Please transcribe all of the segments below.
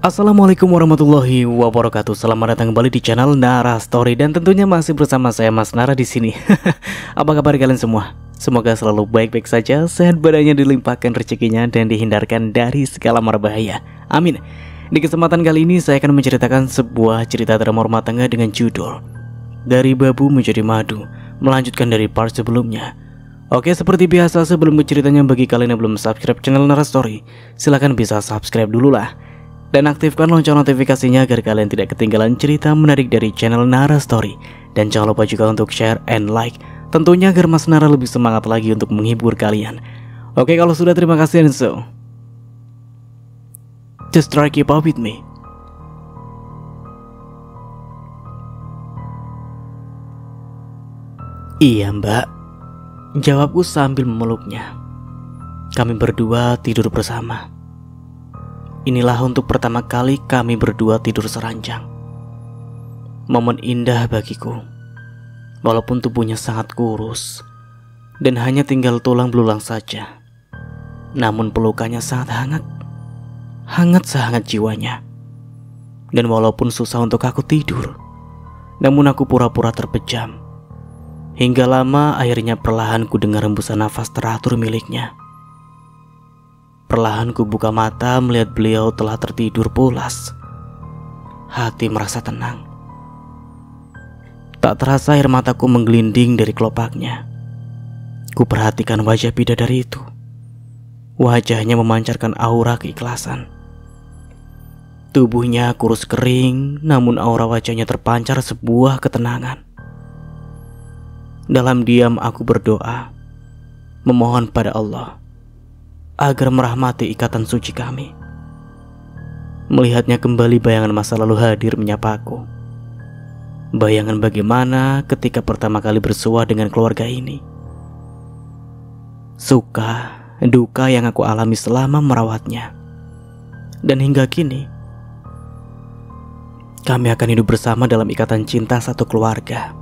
Assalamualaikum warahmatullahi wabarakatuh. Selamat datang kembali di channel Nara Story dan tentunya masih bersama saya Mas Nara di sini. Apa kabar kalian semua? Semoga selalu baik-baik saja, sehat badannya, dilimpahkan rezekinya dan dihindarkan dari segala mara bahaya. Amin. Di kesempatan kali ini saya akan menceritakan sebuah cerita drama rumah tangga dengan judul Dari Babu Menjadi Madu, melanjutkan dari part sebelumnya. Oke, seperti biasa sebelum ke ceritanya, bagi kalian yang belum subscribe channel Nara Story, silahkan bisa subscribe dulu lah. Dan aktifkan lonceng notifikasinya agar kalian tidak ketinggalan cerita menarik dari channel Nara Story. Dan jangan lupa juga untuk share and like, tentunya agar Mas Nara lebih semangat lagi untuk menghibur kalian. Oke, kalau sudah, terima kasih, and so just try keep up with me. Iya mbak, jawabku sambil memeluknya. Kami berdua tidur bersama. Inilah untuk pertama kali kami berdua tidur seranjang. Momen indah bagiku. Walaupun tubuhnya sangat kurus dan hanya tinggal tulang belulang saja, namun pelukannya sangat hangat. Hangat sehangat jiwanya. Dan walaupun susah untuk aku tidur, namun aku pura-pura terpejam. Hingga lama akhirnya perlahan ku dengar hembusan nafas teratur miliknya. Perlahan ku buka mata melihat beliau telah tertidur pulas. Hati merasa tenang. Tak terasa air mataku menggelinding dari kelopaknya. Ku perhatikan wajah bidadari itu. Wajahnya memancarkan aura keikhlasan. Tubuhnya kurus kering, namun aura wajahnya terpancar sebuah ketenangan. Dalam diam aku berdoa, memohon pada Allah agar merahmati ikatan suci kami. Melihatnya kembali, bayangan masa lalu hadir menyapaku. Bayangan bagaimana ketika pertama kali bersua dengan keluarga ini. Suka, duka yang aku alami selama merawatnya. Dan hingga kini, kami akan hidup bersama dalam ikatan cinta satu keluarga.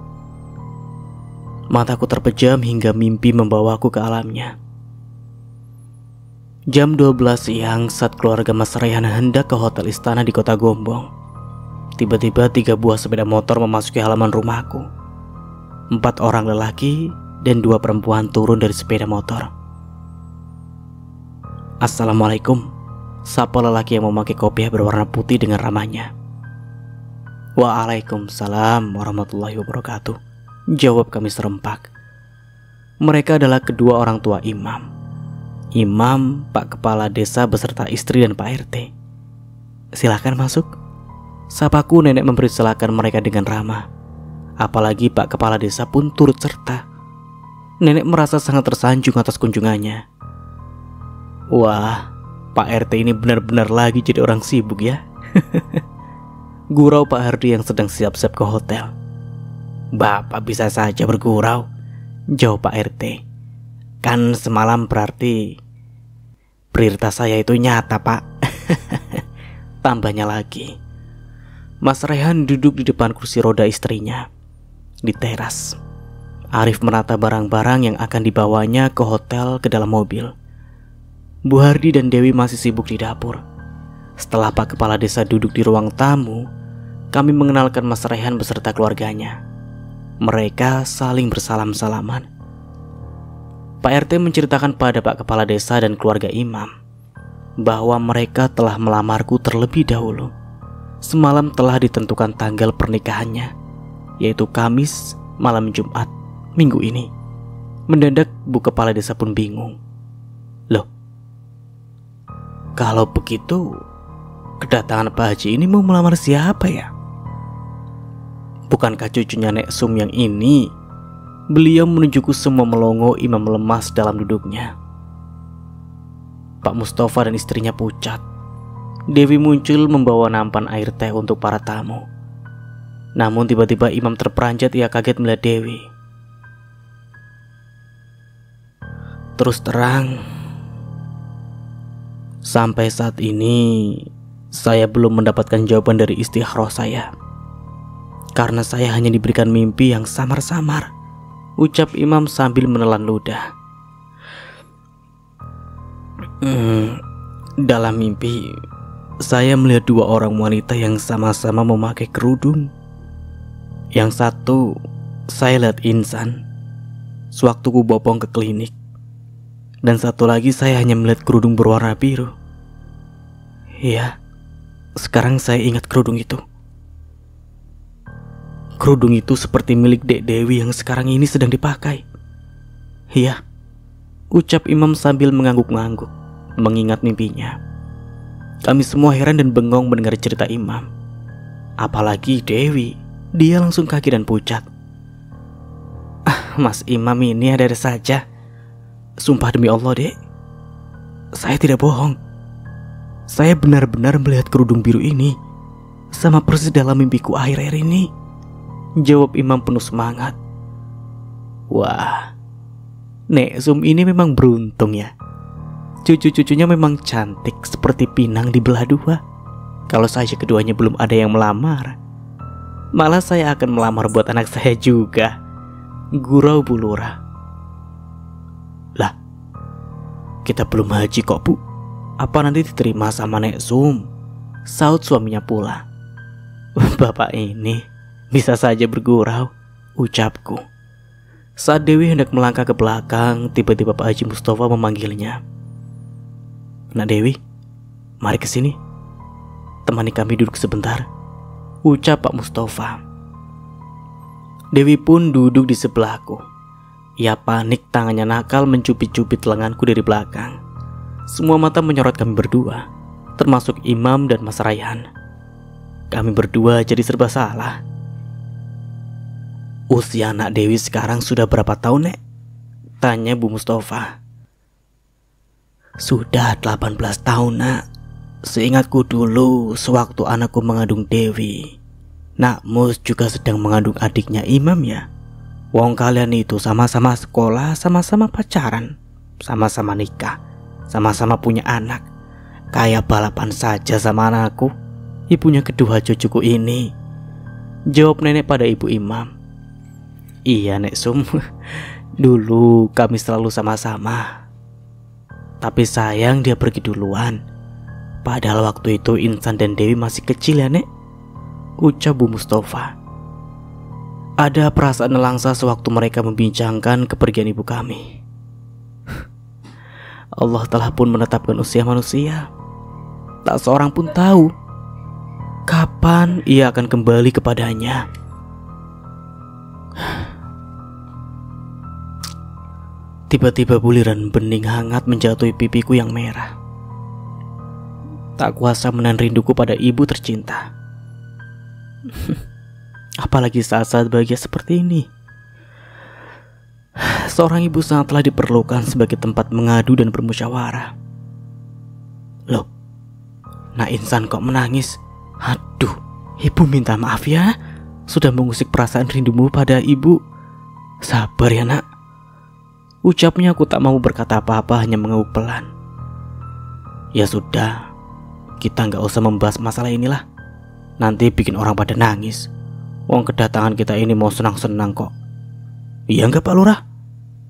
Mataku terpejam hingga mimpi membawaku ke alamnya. Jam 12 siang saat keluarga Mas Rayhan hendak ke hotel istana di kota Gombong. Tiba-tiba 3 buah sepeda motor memasuki halaman rumahku. 4 orang lelaki dan 2 perempuan turun dari sepeda motor. Assalamualaikum, sapa lelaki yang memakai kopiah berwarna putih dengan ramahnya. Waalaikumsalam warahmatullahi wabarakatuh, jawab kami serempak. Mereka adalah kedua orang tua imam. Imam, Pak Kepala Desa beserta istri dan Pak RT. Silahkan masuk, sapaku nenek mempersilakan mereka dengan ramah. Apalagi Pak Kepala Desa pun turut serta. Nenek merasa sangat tersanjung atas kunjungannya. Wah, Pak RT ini benar-benar lagi jadi orang sibuk ya. Gurau Pak Hardi yang sedang siap-siap ke hotel. Bapak bisa saja bergurau, jawab Pak RT. Kan semalam berarti prioritas saya itu nyata, Pak. Tambahnya lagi, Mas Rayhan duduk di depan kursi roda istrinya di teras. Arif menata barang-barang yang akan dibawanya ke hotel ke dalam mobil. Bu Hardi dan Dewi masih sibuk di dapur. Setelah Pak Kepala Desa duduk di ruang tamu, kami mengenalkan Mas Rayhan beserta keluarganya. Mereka saling bersalam-salaman. Pak RT menceritakan pada Pak Kepala Desa dan keluarga imam bahwa mereka telah melamarku terlebih dahulu. Semalam telah ditentukan tanggal pernikahannya, yaitu Kamis malam Jumat minggu ini. Mendadak Bu Kepala Desa pun bingung. Loh, kalau begitu kedatangan Pak Haji ini mau melamar siapa ya? Bukankah cucunya Nek Sum yang ini? Beliau menunjukku semua melongo. Imam lemas dalam duduknya. Pak Mustafa dan istrinya pucat. Dewi muncul membawa nampan air teh untuk para tamu. Namun tiba-tiba Imam terperanjat. Ia kaget melihat Dewi. Terus terang, sampai saat ini saya belum mendapatkan jawaban dari istikharah saya. Karena saya hanya diberikan mimpi yang samar-samar, ucap Imam sambil menelan ludah. Dalam mimpi saya melihat dua orang wanita yang sama-sama memakai kerudung. Yang satu, saya lihat insan sewaktu ku bopong ke klinik. Dan satu lagi saya hanya melihat kerudung berwarna biru. Iya, sekarang saya ingat kerudung itu. Kerudung itu seperti milik Dek Dewi yang sekarang ini sedang dipakai. Iya, ucap Imam sambil mengangguk-ngangguk, mengingat mimpinya. Kami semua heran dan bengong mendengar cerita Imam. Apalagi Dewi, dia langsung kaget dan pucat. Mas Imam ini ada-ada saja. Sumpah demi Allah, Dek, saya tidak bohong. Saya benar-benar melihat kerudung biru ini sama persis dalam mimpiku akhir-akhir ini, jawab Imam penuh semangat. Wah, Nek Zum ini memang beruntung ya. Cucu-cucunya memang cantik seperti pinang dibelah dua. Kalau saja keduanya belum ada yang melamar, malah saya akan melamar buat anak saya juga, gurau Bu Lurah. Lah, kita belum haji kok Bu. Apa nanti diterima sama Nek Zum? Saut suaminya pula. Bapak ini bisa saja bergurau, ucapku. Saat Dewi hendak melangkah ke belakang, tiba-tiba Pak Haji Mustafa memanggilnya. Nak Dewi, mari ke sini. Temani kami duduk sebentar, ucap Pak Mustafa. Dewi pun duduk di sebelahku. Ia panik, tangannya nakal mencubit-cubit lenganku dari belakang. Semua mata menyorot kami berdua, termasuk Imam dan Mas Raihan. Kami berdua jadi serba salah. Usia anak Dewi sekarang sudah berapa tahun, Nek? Tanya Bu Mustafa. Sudah 18 tahun, Nak. Seingatku dulu, sewaktu anakku mengandung Dewi, Nak Mus juga sedang mengandung adiknya Imam ya. Wong kalian itu sama-sama sekolah, sama-sama pacaran, sama-sama nikah, sama-sama punya anak. Kayak balapan saja sama anakku, ibunya kedua cucuku ini, jawab nenek pada ibu Imam. Iya Nek Sum, dulu kami selalu sama-sama. Tapi sayang dia pergi duluan. Padahal waktu itu Insan dan Dewi masih kecil ya Nek, ucap Bu Mustafa. Ada perasaan nelangsa sewaktu mereka membincangkan kepergian ibu kami. Allah telah pun menetapkan usia manusia. Tak seorang pun tahu kapan ia akan kembali kepadanya. Tiba-tiba buliran bening hangat menjatuhi pipiku yang merah. Tak kuasa menahan rinduku pada ibu tercinta. Apalagi saat-saat bahagia seperti ini. Seorang ibu sangatlah diperlukan sebagai tempat mengadu dan bermusyawarah. Loh, Nak Insan kok menangis? Aduh, ibu minta maaf ya, sudah mengusik perasaan rindumu pada ibu. Sabar ya Nak, ucapnya. Aku tak mau berkata apa-apa, hanya mengangguk pelan. Ya sudah, kita nggak usah membahas masalah inilah. Nanti bikin orang pada nangis. Wong kedatangan kita ini mau senang-senang kok. Iya nggak Pak Lurah?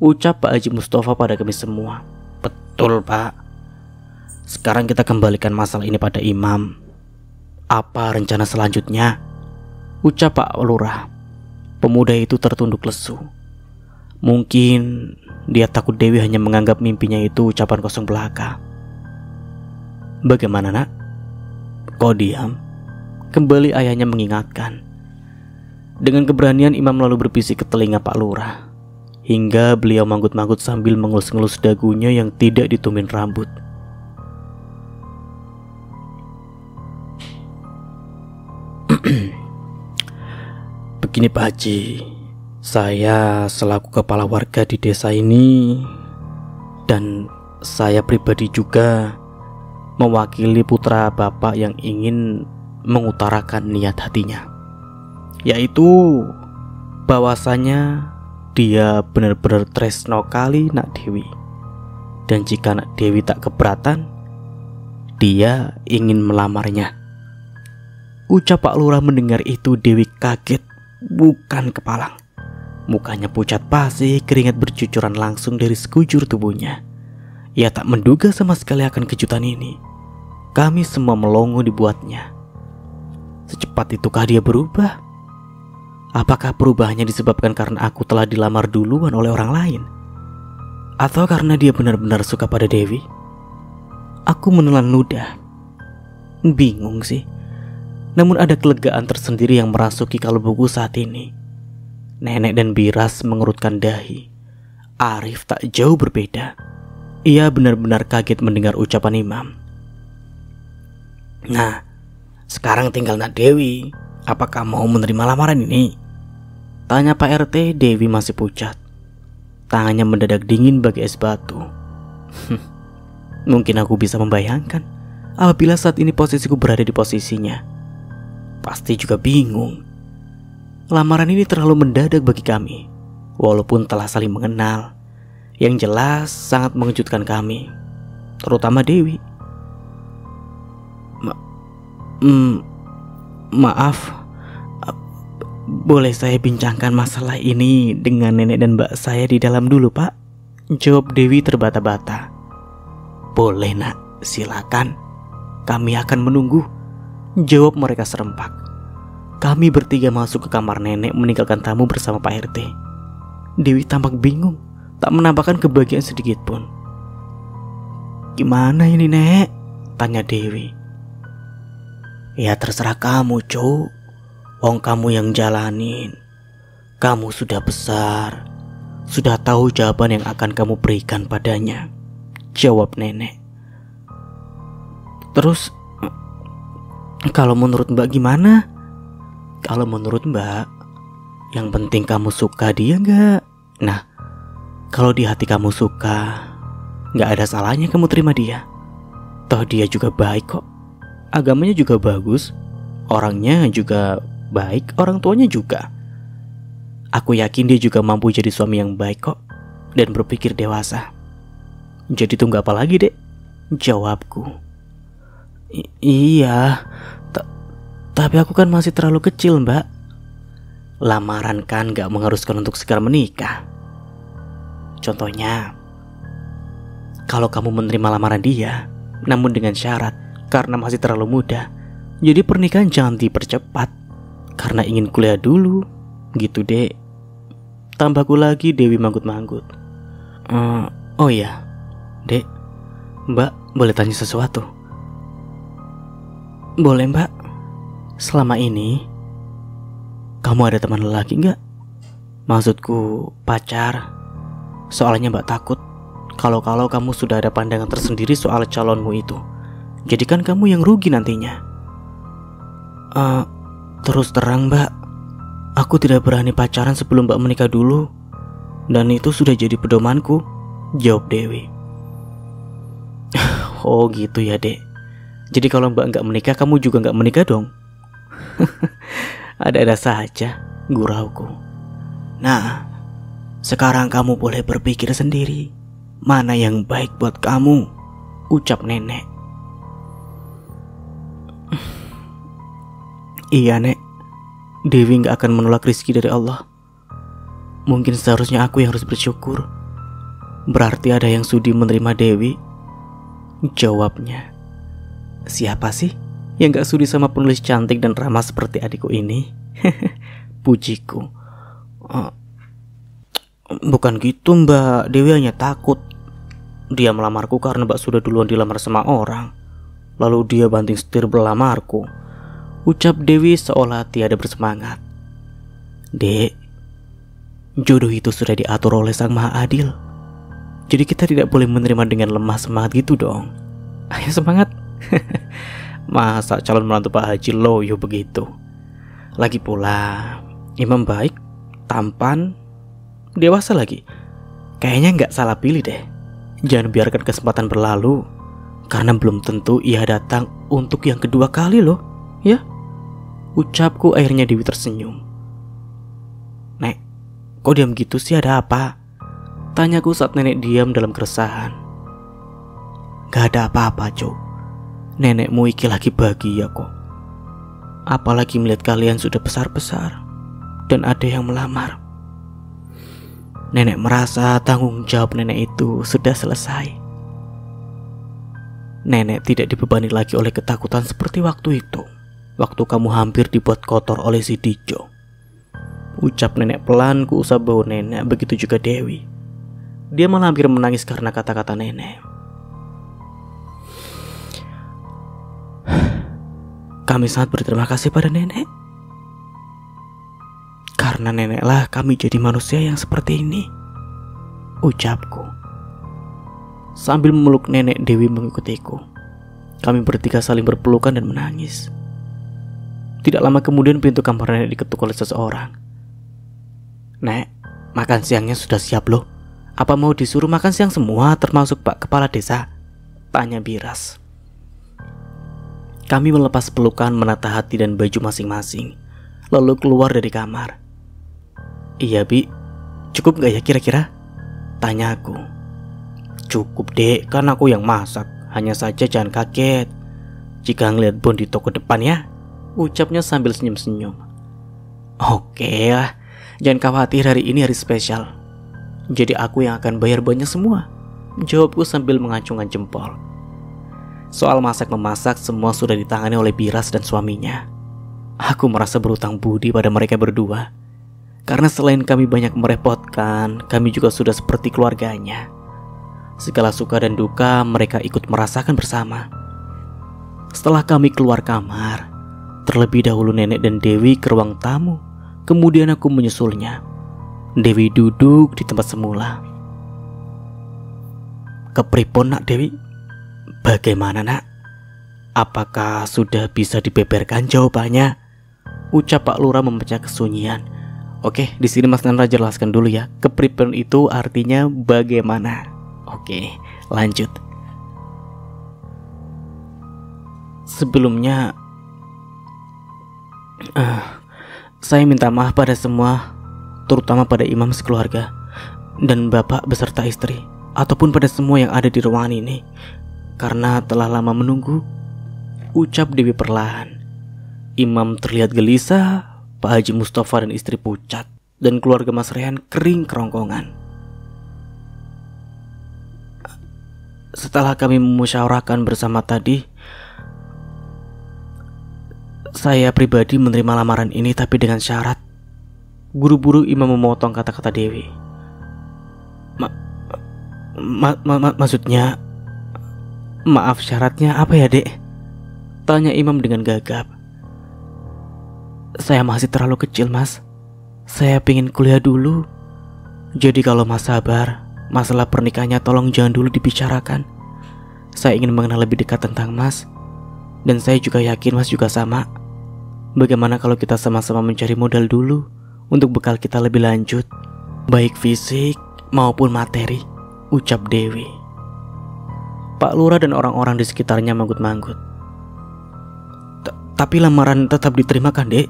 Ucap Pak Haji Mustafa pada kami semua. Betul Pak. Sekarang kita kembalikan masalah ini pada Imam. Apa rencana selanjutnya? Ucap Pak Lurah. Pemuda itu tertunduk lesu. Mungkin dia takut Dewi hanya menganggap mimpinya itu ucapan kosong belaka. Bagaimana Nak? Kau diam? Kembali ayahnya mengingatkan. Dengan keberanian Imam lalu berbisik ke telinga Pak Lurah, hingga beliau manggut-manggut sambil mengelus-ngelus dagunya yang tidak ditumin rambut. Begini Pak Haji, saya selaku kepala warga di desa ini, dan saya pribadi juga mewakili putra Bapak yang ingin mengutarakan niat hatinya, yaitu bahwasanya dia benar-benar tresno kali Nak Dewi. Dan jika Nak Dewi tak keberatan, dia ingin melamarnya. Ucap Pak Lurah. Mendengar itu Dewi kaget bukan kepalang. Mukanya pucat pasi, keringat bercucuran langsung dari sekujur tubuhnya. Ia tak menduga sama sekali akan kejutan ini. Kami semua melongo dibuatnya. Secepat itukah dia berubah? Apakah perubahannya disebabkan karena aku telah dilamar duluan oleh orang lain? Atau karena dia benar-benar suka pada Dewi? Aku menelan ludah. Bingung sih. Namun ada kelegaan tersendiri yang merasuki kalbuku saat ini. Nenek dan Biras mengerutkan dahi. Arif tak jauh berbeda. Ia benar-benar kaget mendengar ucapan Imam. Nah, sekarang tinggal Nak Dewi. Apakah mau menerima lamaran ini? Tanya Pak RT. Dewi masih pucat. Tangannya mendadak dingin bagi es batu. Mungkin aku bisa membayangkan apabila saat ini posisiku berada di posisinya. Pasti juga bingung. Lamaran ini terlalu mendadak bagi kami. Walaupun telah saling mengenal, yang jelas sangat mengejutkan kami, terutama Dewi. Maaf, boleh saya bincangkan masalah ini dengan nenek dan mbak saya di dalam dulu, Pak? Jawab Dewi terbata-bata. Boleh Nak, silakan. Kami akan menunggu, jawab mereka serempak. Kami bertiga masuk ke kamar nenek meninggalkan tamu bersama Pak RT. Dewi tampak bingung, tak menampakkan kebahagiaan sedikit pun. Gimana ini Nek? Tanya Dewi. Ya terserah kamu, Cuk. Wong kamu yang jalanin. Kamu sudah besar, sudah tahu jawaban yang akan kamu berikan padanya, jawab nenek. Terus, kalau menurut Mbak gimana? Kalau menurut Mbak, yang penting kamu suka dia gak? Nah, kalau di hati kamu suka, gak ada salahnya kamu terima dia. Toh dia juga baik kok. Agamanya juga bagus, orangnya juga baik, orang tuanya juga. Aku yakin dia juga mampu jadi suami yang baik kok, dan berpikir dewasa. Jadi tunggu apa lagi, Dek? Jawabku. Iya, tapi aku kan masih terlalu kecil, Mbak. Lamaran kan gak mengharuskan untuk segera menikah. Contohnya, kalau kamu menerima lamaran dia, namun dengan syarat karena masih terlalu muda, jadi pernikahan jangan dipercepat karena ingin kuliah dulu, gitu Dek. Tambahku lagi. Dewi manggut-manggut. Oh iya, Dek, Mbak boleh tanya sesuatu? Boleh Mbak. Selama ini kamu ada teman lelaki gak? Maksudku pacar. Soalnya Mbak takut kalau kamu sudah ada pandangan tersendiri soal calonmu itu. Jadi kan kamu yang rugi nantinya. Terus terang Mbak, aku tidak berani pacaran sebelum Mbak menikah dulu. Dan itu sudah jadi pedomanku, jawab Dewi. Oh gitu ya Dek. Jadi kalau Mbak gak menikah, kamu juga gak menikah dong? Ada-ada saja, gurauku. Nah, sekarang kamu boleh berpikir sendiri, mana yang baik buat kamu, ucap nenek. Iya Nek, Dewi gak akan menolak rezeki dari Allah. Mungkin seharusnya aku yang harus bersyukur. Berarti ada yang sudi menerima Dewi, jawabnya. Siapa sih yang gak sudi sama penulis cantik dan ramah seperti adikku ini? Pujiku. Bukan gitu Mbak, Dewi hanya takut. Dia melamarku karena Mbak sudah duluan dilamar sama orang, lalu dia banting setir berlamarku, ucap Dewi seolah tiada bersemangat. Dek, jodoh itu sudah diatur oleh Sang Maha Adil. Jadi kita tidak boleh menerima dengan lemah semangat gitu dong. Ayo semangat. Masa calon menantu Pak Haji loyo begitu? Lagi pula Imam baik, tampan, dewasa lagi. Kayaknya gak salah pilih deh. Jangan biarkan kesempatan berlalu, karena belum tentu ia datang untuk yang kedua kali loh. Ya, ucapku. Akhirnya Dewi tersenyum. Nek, kok diam gitu sih, ada apa? Tanyaku saat nenek diam dalam keresahan. Gak ada apa-apa Cok. Nenekmu iki lagi bahagia kok. Apalagi melihat kalian sudah besar-besar dan ada yang melamar. Nenek merasa tanggung jawab nenek itu sudah selesai. Nenek tidak dibebani lagi oleh ketakutan seperti waktu itu, waktu kamu hampir dibuat kotor oleh si Dijo. Ucap nenek pelan kuusap bau nenek, begitu juga Dewi. Dia malah hampir menangis karena kata-kata nenek. Kami sangat berterima kasih pada nenek. Karena neneklah kami jadi manusia yang seperti ini, ucapku. Sambil memeluk nenek, Dewi mengikutiku. Kami bertiga saling berpelukan dan menangis. Tidak lama kemudian pintu kamar nenek diketuk oleh seseorang. Nek, makan siangnya sudah siap loh. Apa mau disuruh makan siang semua termasuk Pak Kepala Desa? Tanya Biras. Kami melepas pelukan, menata hati dan baju masing-masing, lalu keluar dari kamar. Iya Bi, cukup gak ya kira-kira? Tanya aku. Cukup dek, kan aku yang masak. Hanya saja jangan kaget jika ngeliat Bon di toko depan ya, ucapnya sambil senyum-senyum. Oke lah, jangan khawatir, hari ini hari spesial. Jadi aku yang akan bayar banyak semua, jawabku sambil mengacungkan jempol. Soal masak-memasak semua sudah ditangani oleh Biras dan suaminya. Aku merasa berutang budi pada mereka berdua, karena selain kami banyak merepotkan, kami juga sudah seperti keluarganya. Segala suka dan duka mereka ikut merasakan bersama. Setelah kami keluar kamar, terlebih dahulu nenek dan Dewi ke ruang tamu. Kemudian aku menyusulnya. Dewi duduk di tempat semula. Kepripun nak Dewi? Bagaimana nak? Apakah sudah bisa dibeberkan jawabannya? Ucap Pak Lurah memecah kesunyian. Oke, di sini Mas Nandra jelaskan dulu ya. Kepripun itu artinya bagaimana? Oke, lanjut. Sebelumnya, saya minta maaf pada semua, terutama pada imam sekeluarga dan bapak beserta istri, ataupun pada semua yang ada di ruangan ini, karena telah lama menunggu, ucap Dewi perlahan. Imam terlihat gelisah, Pak Haji Mustafa dan istri pucat, dan keluarga Mas Rehan kering kerongkongan. Setelah kami memusyawarahkan bersama tadi, saya pribadi menerima lamaran ini, tapi dengan syarat. Buru-buru Imam memotong kata-kata Dewi. Maksudnya, maaf, syaratnya apa ya dek? Tanya Imam dengan gagap. Saya masih terlalu kecil mas. Saya pengen kuliah dulu. Jadi kalau mas sabar, masalah pernikahannya tolong jangan dulu dibicarakan. Saya ingin mengenal lebih dekat tentang mas, dan saya juga yakin mas juga sama. Bagaimana kalau kita sama-sama mencari modal dulu untuk bekal kita lebih lanjut, baik fisik maupun materi, ucap Dewi. Pak Lurah dan orang-orang di sekitarnya manggut-manggut. Tapi lamaran tetap diterima kan dek?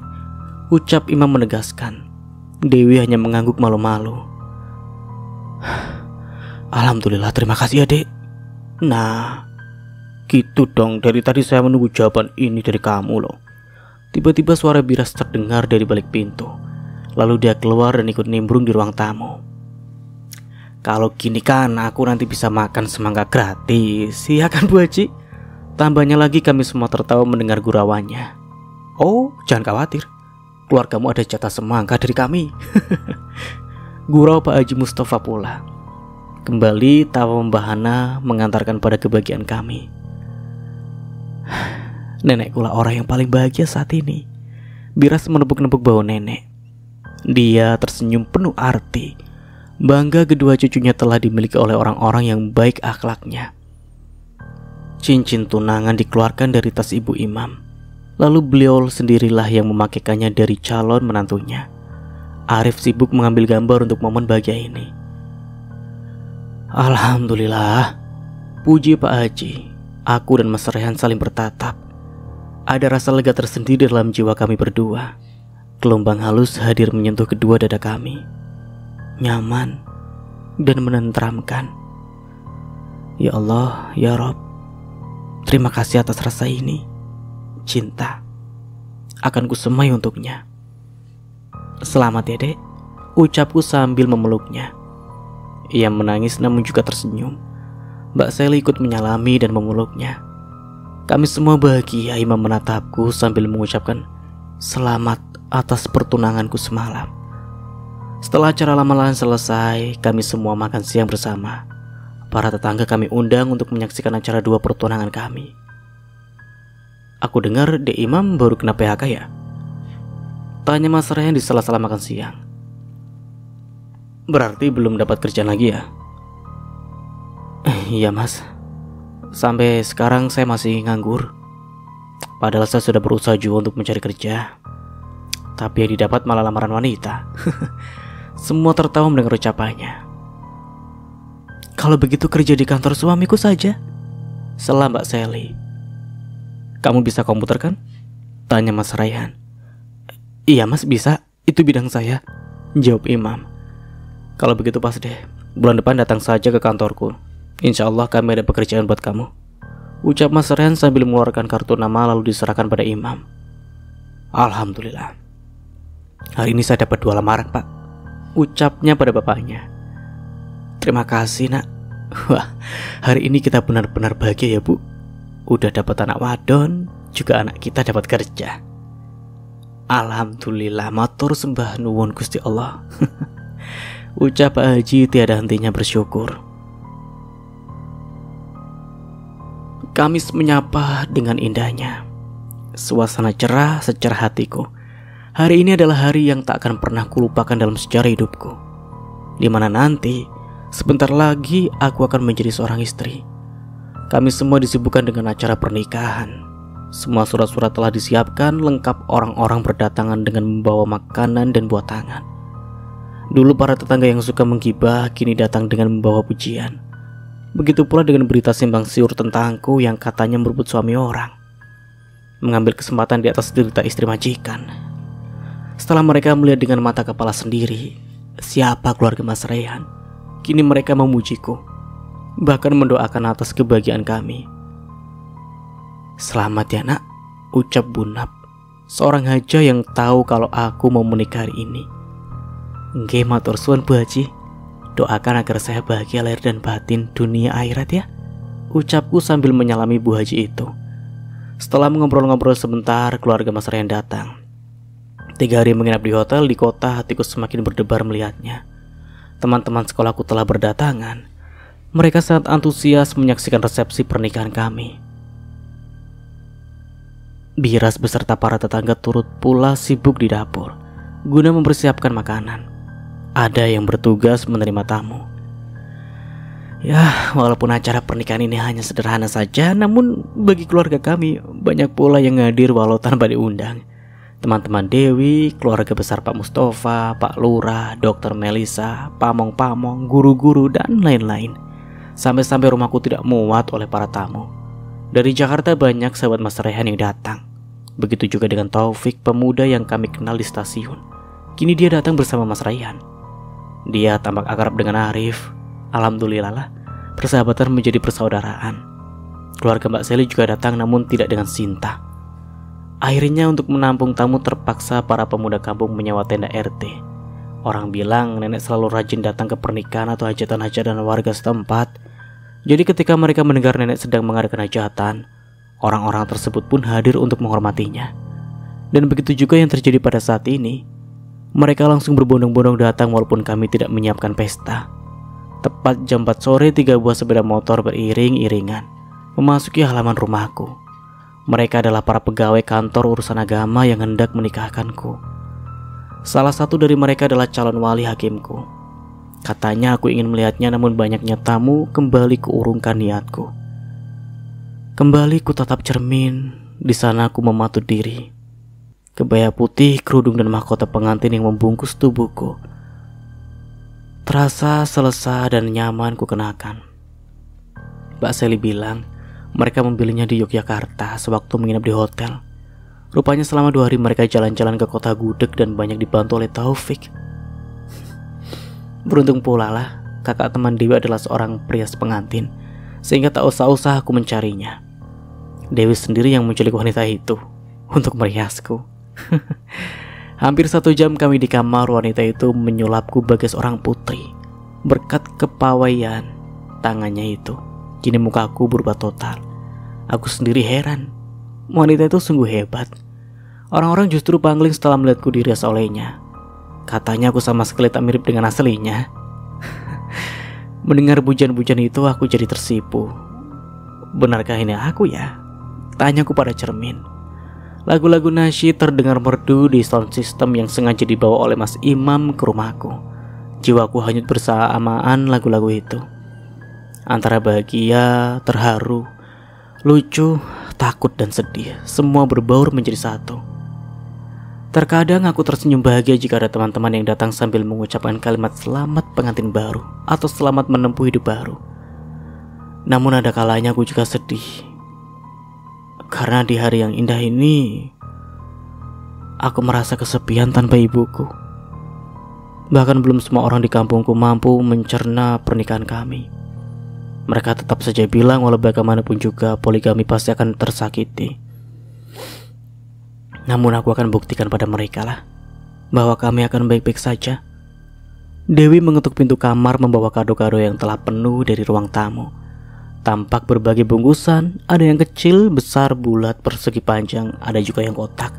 Ucap Imam menegaskan. Dewi hanya mengangguk malu-malu. Alhamdulillah, terima kasih ya dek. Nah, gitu dong, dari tadi saya menunggu jawaban ini dari kamu loh. Tiba-tiba suara Biras terdengar dari balik pintu. Lalu dia keluar dan ikut nimbrung di ruang tamu. Kalau gini kan aku nanti bisa makan semangka gratis, iya kan Bu Haji? Tambahnya lagi kami semua tertawa mendengar gurauannya. Oh, jangan khawatir, keluargamu ada jatah semangka dari kami. Gurau Pak Haji Mustafa pula. Kembali tawa membahana mengantarkan pada kebahagiaan kami. Nenekkulah orang yang paling bahagia saat ini. Biras menepuk-nepuk bau nenek. Dia tersenyum penuh arti. Bangga kedua cucunya telah dimiliki oleh orang-orang yang baik akhlaknya. Cincin tunangan dikeluarkan dari tas ibu Imam. Lalu beliau sendirilah yang memakaikannya dari calon menantunya. Arif sibuk mengambil gambar untuk momen bahagia ini. Alhamdulillah, puji Pak Haji. Aku dan Mas Rehan saling bertatap. Ada rasa lega tersendiri dalam jiwa kami berdua. Gelombang halus hadir menyentuh kedua dada kami. Nyaman dan menenteramkan. Ya Allah, ya Rob, terima kasih atas rasa ini. Cinta akan kusemai untuknya. Selamat ya dek, ucapku sambil memeluknya. Ia menangis namun juga tersenyum. Mbak Sally ikut menyalami dan memeluknya. Kami semua bahagia. Imam menatapku sambil mengucapkan selamat atas pertunanganku semalam. Setelah acara lamaran selesai, kami semua makan siang bersama. Para tetangga kami undang untuk menyaksikan acara 2 pertunangan kami. Aku dengar Dek Imam baru kena PHK ya? Tanya Mas Rayhan di sela-sela makan siang. Berarti belum dapat kerjaan lagi ya? Iya Mas, sampai sekarang saya masih nganggur. Padahal saya sudah berusaha juga untuk mencari kerja, tapi yang didapat malah lamaran wanita. Semua tertawa mendengar ucapannya. Kalau begitu kerja di kantor suamiku saja, sela Mbak Sally. Kamu bisa komputer kan? Tanya Mas Rayhan. Iya Mas, bisa, itu bidang saya, jawab Imam. Kalau begitu pas deh, bulan depan datang saja ke kantorku. Insya Allah kami ada pekerjaan buat kamu, ucap Mas Rayhan sambil mengeluarkan kartu nama lalu diserahkan pada Imam. Alhamdulillah, hari ini saya dapat 2 lamaran Pak, ucapnya pada bapaknya. Terima kasih nak. Wah, hari ini kita benar-benar bahagia ya Bu. Udah dapat anak wadon, juga anak kita dapat kerja. Alhamdulillah, matur sembah nuwun Gusti Allah. Ucap Pak Haji tiada hentinya bersyukur. Kamis menyapa dengan indahnya. Suasana cerah secerah hatiku. Hari ini adalah hari yang tak akan pernah kulupakan dalam sejarah hidupku, di mana nanti sebentar lagi aku akan menjadi seorang istri. Kami semua disibukkan dengan acara pernikahan. Semua surat-surat telah disiapkan lengkap, orang-orang berdatangan dengan membawa makanan dan buah tangan. Dulu para tetangga yang suka menggibah kini datang dengan membawa pujian. Begitu pula dengan berita simpang siur tentangku yang katanya merebut suami orang, mengambil kesempatan di atas derita istri majikan. Setelah mereka melihat dengan mata kepala sendiri siapa keluarga Mas Rayhan, kini mereka memujiku, bahkan mendoakan atas kebahagiaan kami. Selamat ya nak, ucap Bunap, seorang haja yang tahu kalau aku mau menikah hari ini. Nggih matur suwun Bu Haji, doakan agar saya bahagia lahir dan batin dunia akhirat ya, ucapku sambil menyalami Bu Haji itu. Setelah mengobrol-ngobrol sebentar, keluarga Mas Rayhan datang. 3 hari menginap di hotel di kota, hatiku semakin berdebar melihatnya. Teman-teman sekolahku telah berdatangan. Mereka sangat antusias menyaksikan resepsi pernikahan kami. Biras beserta para tetangga turut pula sibuk di dapur guna mempersiapkan makanan. Ada yang bertugas menerima tamu. Ya, walaupun acara pernikahan ini hanya sederhana saja, namun bagi keluarga kami banyak pula yang hadir walau tanpa diundang. Teman-teman Dewi, keluarga besar Pak Mustafa, Pak Lurah, Dokter Melisa, pamong-pamong, guru-guru, dan lain-lain. Sampai-sampai rumahku tidak muat oleh para tamu. Dari Jakarta banyak sahabat Mas Rayhan yang datang. Begitu juga dengan Taufik, pemuda yang kami kenal di stasiun. Kini dia datang bersama Mas Rayhan. Dia tampak akrab dengan Arif. Alhamdulillah lah, persahabatan menjadi persaudaraan. Keluarga Mbak Sally juga datang, namun tidak dengan Sinta. Akhirnya untuk menampung tamu terpaksa para pemuda kampung menyewa tenda RT. Orang bilang nenek selalu rajin datang ke pernikahan atau hajatan-hajatan warga setempat. Jadi ketika mereka mendengar nenek sedang mengadakan hajatan, orang-orang tersebut pun hadir untuk menghormatinya. Dan begitu juga yang terjadi pada saat ini. Mereka langsung berbondong-bondong datang walaupun kami tidak menyiapkan pesta. Tepat jam 4 sore 3 buah sepeda motor beriring-iringan memasuki halaman rumahku. Mereka adalah para pegawai kantor urusan agama yang hendak menikahkanku. Salah satu dari mereka adalah calon wali hakimku. Katanya aku ingin melihatnya, namun banyaknya tamu kembali kuurungkan niatku. Kembali ku tatap cermin. Di sana aku mematut diri. Kebaya putih, kerudung dan mahkota pengantin yang membungkus tubuhku terasa selesa dan nyaman ku kenakan. Mbak Sally bilang mereka memilihnya di Yogyakarta sewaktu menginap di hotel. Rupanya selama 2 hari mereka jalan-jalan ke kota gudeg dan banyak dibantu oleh Taufik. Beruntung pula lah kakak teman Dewi adalah seorang prias pengantin, sehingga tak usah-usah aku mencarinya. Dewi sendiri yang menculik wanita itu untuk meriasku. Hampir 1 jam kami di kamar wanita itu menyulapku bagai seorang putri. Berkat kepawaian tangannya itu, Kini mukaku berubah total. Aku sendiri heran. Wanita itu sungguh hebat. Orang-orang justru pangling setelah melihatku dirias olehnya. Katanya aku sama sekali tak mirip dengan aslinya. Mendengar pujian-pujian itu aku jadi tersipu. Benarkah ini aku ya? Tanyaku pada cermin. Lagu-lagu nasyid terdengar merdu di sound system yang sengaja dibawa oleh Mas Imam ke rumahku. Jiwaku hanyut bersamaan lagu-lagu itu. Antara bahagia, terharu, lucu, takut dan sedih, semua berbaur menjadi satu. Terkadang aku tersenyum bahagia jika ada teman-teman yang datang sambil mengucapkan kalimat selamat pengantin baru atau selamat menempuh hidup baru. Namun ada kalanya aku juga sedih, karena di hari yang indah ini aku merasa kesepian tanpa ibuku. Bahkan belum semua orang di kampungku mampu mencerna pernikahan kami. Mereka tetap saja bilang walau bagaimanapun juga poligami pasti akan tersakiti. Namun aku akan buktikan pada mereka lah bahwa kami akan baik-baik saja. Dewi mengetuk pintu kamar membawa kado-kado yang telah penuh dari ruang tamu. Tampak berbagai bungkusan, ada yang kecil, besar, bulat, persegi panjang, ada juga yang kotak.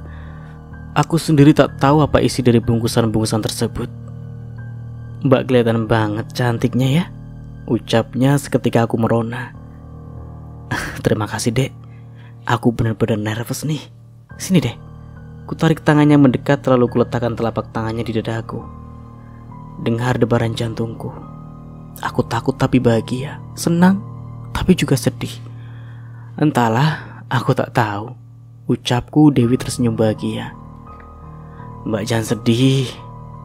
Aku sendiri tak tahu apa isi dari bungkusan-bungkusan tersebut. Mbak kelihatan banget cantiknya ya, ucapnya seketika aku merona. Terima kasih dek, aku benar-benar nervous nih. Sini deh. Kutarik tangannya mendekat lalu kuletakkan telapak tangannya di dadaku. Dengar debaran jantungku. Aku takut tapi bahagia, senang tapi juga sedih. Entahlah, aku tak tahu. Ucapku. Dewi tersenyum bahagia. Mbak jangan sedih.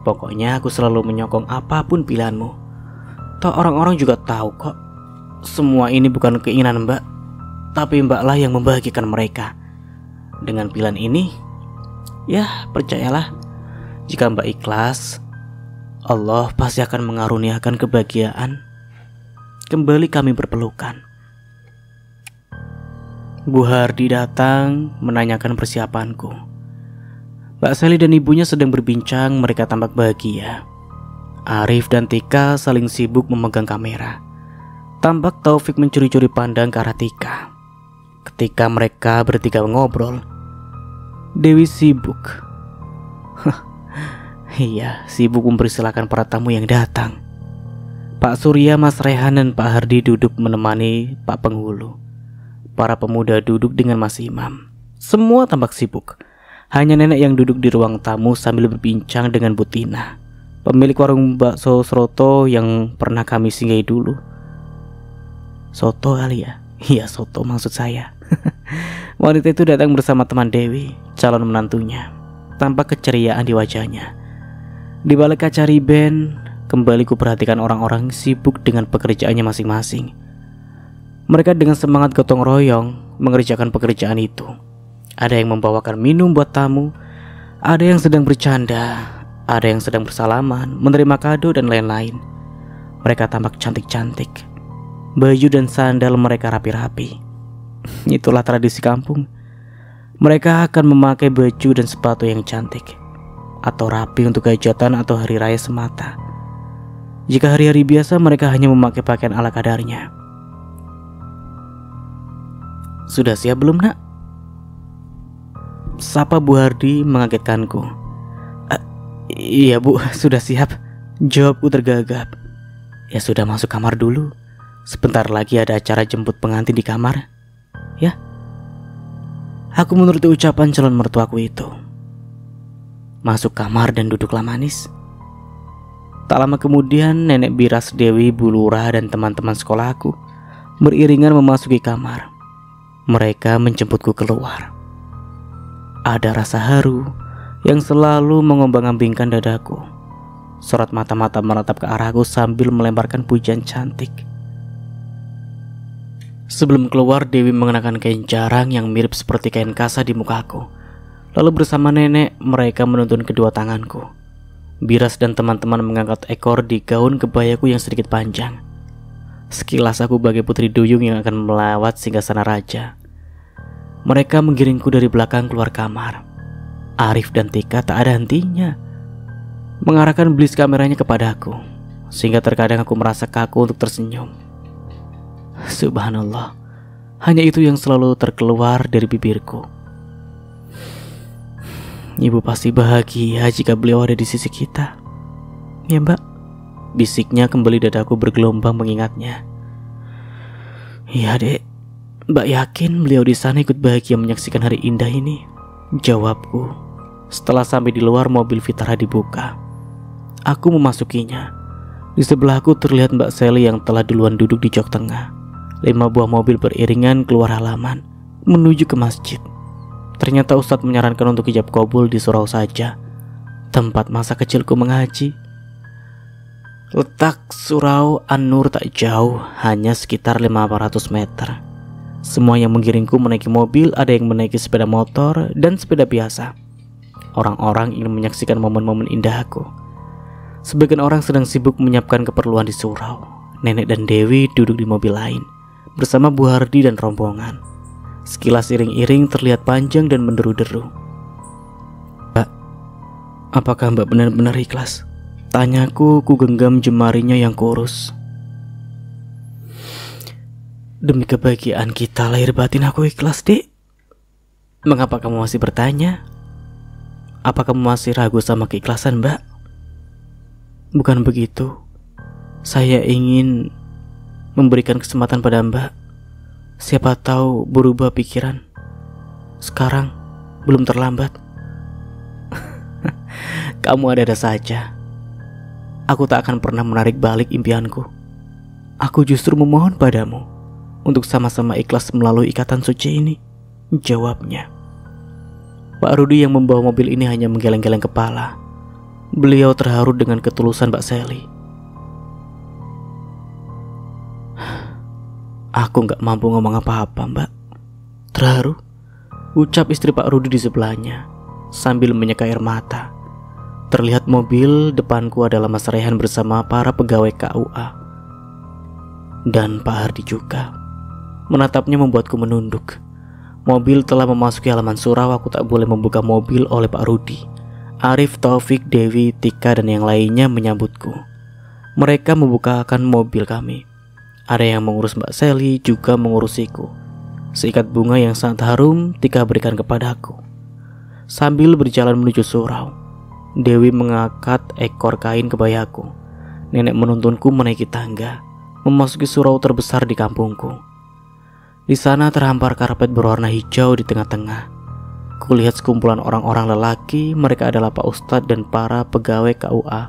Pokoknya aku selalu menyokong apapun pilihanmu. Toh orang-orang juga tahu kok. Semua ini bukan keinginan Mbak, tapi Mbak lah yang membahagiakan mereka. Dengan pilihan ini, ya percayalah, jika Mbak ikhlas, Allah pasti akan mengaruniakan kebahagiaan. Kembali kami berpelukan. Bu Hardi datang menanyakan persiapanku. Mbak Sally dan ibunya sedang berbincang, mereka tampak bahagia. Arif dan Tika saling sibuk memegang kamera. Tampak Taufik mencuri-curi pandang ke arah Tika. Ketika mereka bertiga ngobrol, Dewi sibuk. Iya, sibuk mempersilahkan para tamu yang datang. Pak Surya, Mas Rehan dan Pak Hardi duduk menemani Pak Penghulu. Para pemuda duduk dengan Mas Imam. Semua tampak sibuk. Hanya nenek yang duduk di ruang tamu sambil berbincang dengan Bu Tina, pemilik warung bakso Soto yang pernah kami singgahi dulu. Soto kali ya? Iya, soto maksud saya. Wanita itu datang bersama teman Dewi, calon menantunya. Tampak keceriaan di wajahnya. Di balik kaca riben, kembali kuperhatikan orang-orang sibuk dengan pekerjaannya masing-masing. Mereka dengan semangat gotong royong mengerjakan pekerjaan itu. Ada yang membawakan minum buat tamu, ada yang sedang bercanda, ada yang sedang bersalaman, menerima kado dan lain-lain. Mereka tampak cantik-cantik. Baju dan sandal mereka rapi-rapi. Itulah tradisi kampung. Mereka akan memakai baju dan sepatu yang cantik atau rapi untuk hajatan atau hari raya semata. Jika hari-hari biasa mereka hanya memakai pakaian ala kadarnya. Sudah siap belum nak? Sapa Bu Hardi mengagetkanku. Iya Bu, sudah siap, jawabku tergagap. Ya sudah, masuk kamar dulu. Sebentar lagi ada acara jemput pengantin di kamar. Ya. Aku menuruti ucapan calon mertuaku itu. Masuk kamar dan duduklah manis. Tak lama kemudian Nenek Biras, Dewi, Bu Lurah dan teman-teman sekolahku beriringan memasuki kamar. Mereka menjemputku keluar. Ada rasa haru yang selalu mengombang-ambingkan dadaku. Sorot mata-mata menatap ke arahku sambil melemparkan pujian cantik. Sebelum keluar, Dewi mengenakan kain jarang yang mirip seperti kain kasa di mukaku. Lalu bersama nenek, mereka menuntun kedua tanganku. Biras dan teman-teman mengangkat ekor di gaun kebayaku yang sedikit panjang. Sekilas aku bagai putri duyung yang akan melawat singgasana raja. Mereka menggiringku dari belakang keluar kamar. Arif dan Tika tak ada hentinya mengarahkan blis kameranya kepadaku, sehingga terkadang aku merasa kaku untuk tersenyum. Subhanallah, hanya itu yang selalu terkeluar dari bibirku. Ibu pasti bahagia jika beliau ada di sisi kita. Ya Mbak, bisiknya kembali dadaku bergelombang mengingatnya. Iya Dek, Mbak yakin beliau di sana ikut bahagia menyaksikan hari indah ini? Jawabku setelah sampai di luar mobil Fitara dibuka. Aku memasukinya. Di sebelahku terlihat Mbak Sally yang telah duluan duduk di jok tengah. 5 buah mobil beriringan keluar halaman menuju ke masjid. Ternyata Ustadz menyarankan untuk hijab kabul di surau saja, tempat masa kecilku mengaji. Letak surau An-Nur tak jauh, hanya sekitar 500 meter. Semua yang menggiringku menaiki mobil, ada yang menaiki sepeda motor dan sepeda biasa. Orang-orang ingin menyaksikan momen-momen indahku. Sebagian orang sedang sibuk menyiapkan keperluan di surau. Nenek dan Dewi duduk di mobil lain bersama Bu Hardi dan rombongan. Sekilas iring-iring terlihat panjang dan menderu-deru. Mbak, apakah Mbak benar-benar ikhlas? Tanyaku, ku genggam jemarinya yang kurus. Demi kebahagiaan kita lahir batin aku ikhlas, Dek. Mengapa kamu masih bertanya? Apa kamu masih ragu sama keikhlasan Mbak? Bukan begitu. Saya ingin memberikan kesempatan pada Mbak. Siapa tahu berubah pikiran. Sekarang belum terlambat. Kamu ada-ada saja. Aku tak akan pernah menarik balik impianku. Aku justru memohon padamu untuk sama-sama ikhlas melalui ikatan suci ini. Jawabnya. Pak Rudi yang membawa mobil ini hanya menggeleng-geleng kepala. Beliau terharu dengan ketulusan Mbak Sally. Aku gak mampu ngomong apa-apa Mbak. Terharu, ucap istri Pak Rudi di sebelahnya sambil menyeka air mata. Terlihat mobil depanku adalah Mas Rehan bersama para pegawai KUA. Dan Pak Hardi juga. Menatapnya membuatku menunduk. Mobil telah memasuki halaman surau. Aku tak boleh membuka mobil oleh Pak Rudi. Arif, Taufik, Dewi, Tika dan yang lainnya menyambutku. Mereka membukakan mobil kami. Ada yang mengurus Mbak Sally, juga mengurusiku. Seikat bunga yang sangat harum Tika berikan kepadaku. Sambil berjalan menuju surau, Dewi mengangkat ekor kain kebayaku. Nenek menuntunku menaiki tangga, memasuki surau terbesar di kampungku. Di sana terhampar karpet berwarna hijau di tengah-tengah. Kulihat sekumpulan orang-orang lelaki. Mereka adalah Pak Ustadz dan para pegawai KUA.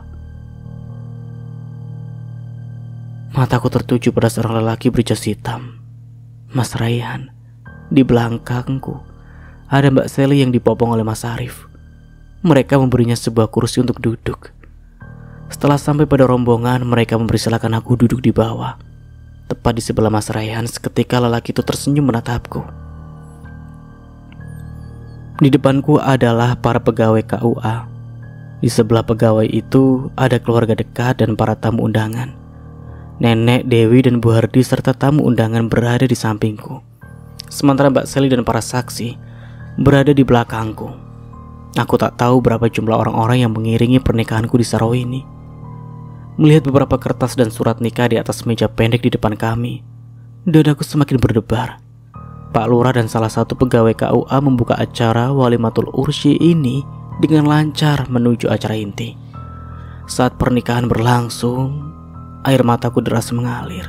Mataku tertuju pada seorang lelaki berjas hitam, Mas Raihan. Di belakangku ada Mbak Sally yang dipopong oleh Mas Arif. Mereka memberinya sebuah kursi untuk duduk. Setelah sampai pada rombongan, mereka mempersilakan aku duduk di bawah, tepat di sebelah Mas Raihan. Seketika lelaki itu tersenyum menatapku. Di depanku adalah para pegawai KUA. Di sebelah pegawai itu ada keluarga dekat dan para tamu undangan. Nenek, Dewi, dan Bu Hardi serta tamu undangan berada di sampingku. Sementara Mbak Sally dan para saksi berada di belakangku. Aku tak tahu berapa jumlah orang-orang yang mengiringi pernikahanku di sarau ini. Melihat beberapa kertas dan surat nikah di atas meja pendek di depan kami, dadaku semakin berdebar. Pak Lurah dan salah satu pegawai KUA membuka acara Walimatul Ursyi ini dengan lancar menuju acara inti. Saat pernikahan berlangsung, air mataku deras mengalir.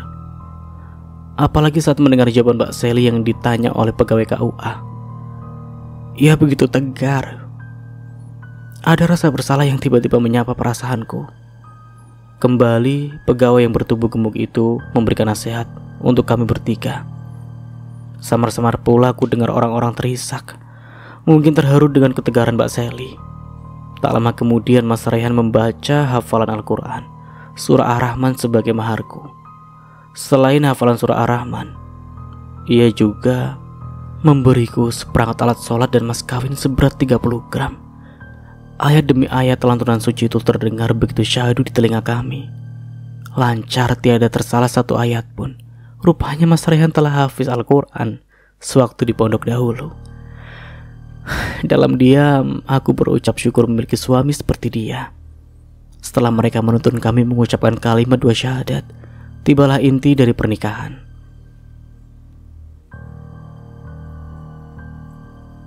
Apalagi saat mendengar jawaban Mbak Sally yang ditanya oleh pegawai KUA. Ia begitu tegar. Ada rasa bersalah yang tiba-tiba menyapa perasaanku. Kembali pegawai yang bertubuh gemuk itu memberikan nasihat untuk kami bertiga. Samar-samar pula aku dengar orang-orang terisak, mungkin terharu dengan ketegaran Mbak Sally. Tak lama kemudian Mas Rehan membaca hafalan Al-Quran, surah Ar-Rahman sebagai maharku. Selain hafalan surah Ar-Rahman, ia juga memberiku seperangkat alat sholat dan mas kawin seberat 30 gram. Ayat demi ayat lantunan suci itu terdengar begitu syahdu di telinga kami. Lancar, tiada tersalah satu ayat pun. Rupanya Mas Rehan telah hafiz Al-Quran sewaktu di pondok dahulu. Dalam diam, aku berucap syukur memiliki suami seperti dia. Setelah mereka menuntun kami mengucapkan kalimat 2 syahadat, tibalah inti dari pernikahan.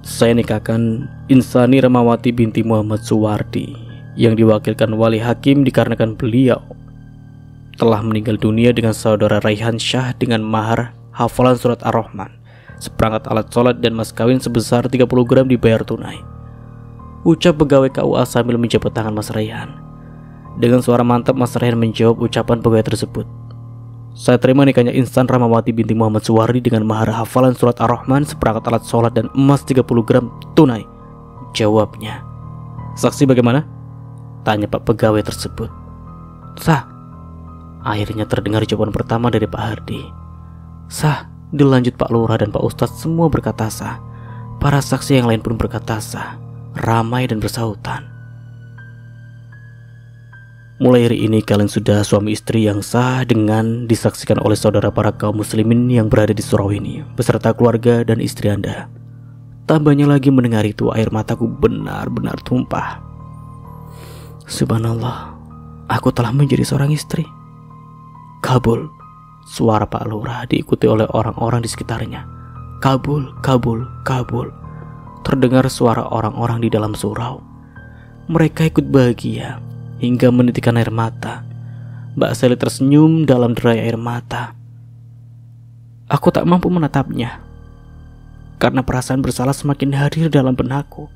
Saya nikahkan Insani Rahmawati binti Muhammad Suwardi yang diwakilkan wali hakim dikarenakan beliau telah meninggal dunia dengan saudara Raihan Syah dengan mahar hafalan surat Ar-Rahman, seperangkat alat sholat dan mas kawin sebesar 30 gram dibayar tunai. Ucap pegawai KUA sambil menjabat tangan Mas Raihan. Dengan suara mantap Mas Raihan menjawab ucapan pegawai tersebut. Saya terima nikahnya Insan Rahmawati binti Muhammad Suwardi dengan mahar hafalan surat Ar-Rahman, seperangkat alat sholat dan emas 30 gram tunai, jawabnya. Saksi bagaimana? Tanya Pak pegawai tersebut. Sah. Akhirnya terdengar jawaban pertama dari Pak Hardi. Sah. Dilanjut Pak Lurah dan Pak Ustadz semua berkata sah. Para saksi yang lain pun berkata sah. Ramai dan bersahutan. Mulai hari ini kalian sudah suami istri yang sah dengan disaksikan oleh saudara para kaum muslimin yang berada di surau ini beserta keluarga dan istri Anda. Tambahnya lagi mendengar itu air mataku benar-benar tumpah. Subhanallah, aku telah menjadi seorang istri. Kabul, suara Pak Lurah diikuti oleh orang-orang di sekitarnya. Kabul, kabul, kabul. Terdengar suara orang-orang di dalam surau. Mereka ikut bahagia hingga menitikkan air mata. Mbak Sally tersenyum dalam derai air mata. Aku tak mampu menatapnya karena perasaan bersalah semakin hadir dalam benakku.